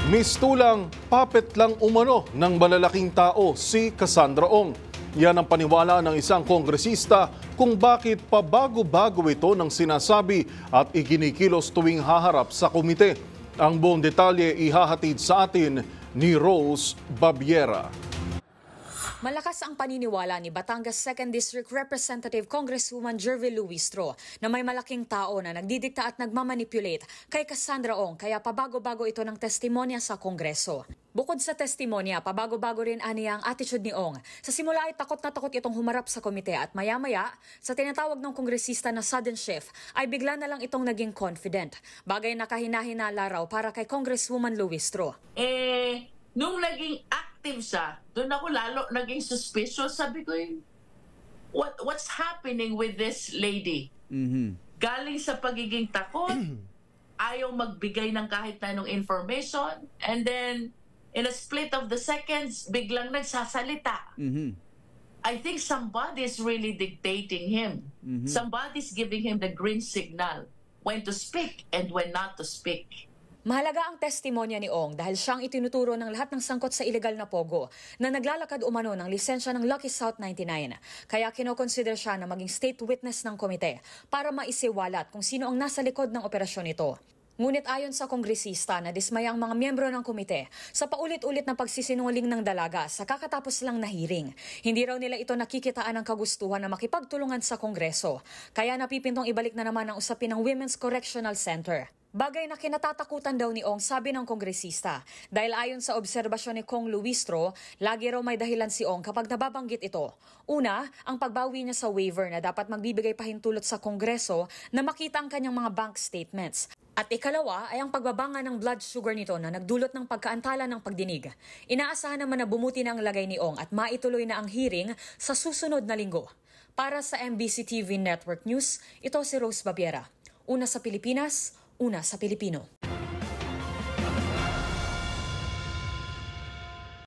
Mistulang puppet lang umano ng malalaking tao si Cassandra Ong. Yan ang paniwala ng isang kongresista kung bakit pabago-bago ito ng sinasabi at iginikilos tuwing haharap sa komite. Ang buong detalye ihahatid sa atin ni Rose Babiera. Malakas ang paniniwala ni Batangas 2nd District Representative Congresswoman Jervy Luistro na may malaking tao na nagdidikta at nagmamanipulate kay Cassandra Ong kaya pabago-bago ito ng testimonya sa Kongreso. Bukod sa testimonya, pabago-bago rin aniya ang attitude ni Ong. Sa simula ay takot na takot itong humarap sa komite at maya-maya, sa tinatawag ng kongresista na sudden shift, ay bigla na lang itong naging confident. Bagay na kahina-hinala raw para kay Congresswoman Luistro. Nung naging active siya, doon ako lalo naging suspicious. Sabi ko, what's happening with this lady? Galing sa pagiging takot, ayaw magbigay ng kahit na anong information, and then in a split of the seconds, biglang nagsasalita. I think somebody's really dictating him. Somebody's giving him the green signal when to speak and when not to speak. Mahalaga ang testimonya ni Ong dahil siyang itinuturo ng lahat ng sangkot sa ilegal na pogo na naglalakad umano ng lisensya ng Lucky South 99. Kaya kinoconsider siya na maging state witness ng komite para maisiwalat kung sino ang nasa likod ng operasyon ito. Ngunit ayon sa kongresista na dismaya ang mga miyembro ng komite sa paulit-ulit na pagsisinungaling ng dalaga sa kakatapos lang na hearing. Hindi raw nila ito nakikitaan ng kagustuhan na makipagtulungan sa Kongreso. Kaya napipintong ibalik na naman ang usapin ng Women's Correctional Center. Bagay na kinatatakutan daw ni Ong, sabi ng kongresista. Dahil ayon sa obserbasyon ni Kong Luistro, lagi raw may dahilan si Ong kapag nababanggit ito. Una, ang pagbawi niya sa waiver na dapat magbibigay pahintulot sa Kongreso na makita ang kanyang mga bank statements. At ikalawa ay ang pagbabanga ng blood sugar nito na nagdulot ng pagkaantala ng pagdinig. Inaasahan naman na bumuti na ang lagay ni Ong at maituloy na ang hearing sa susunod na linggo. Para sa MBC TV Network News, ito si Rose Babiera. Una sa Pilipinas, una sa Pilipino.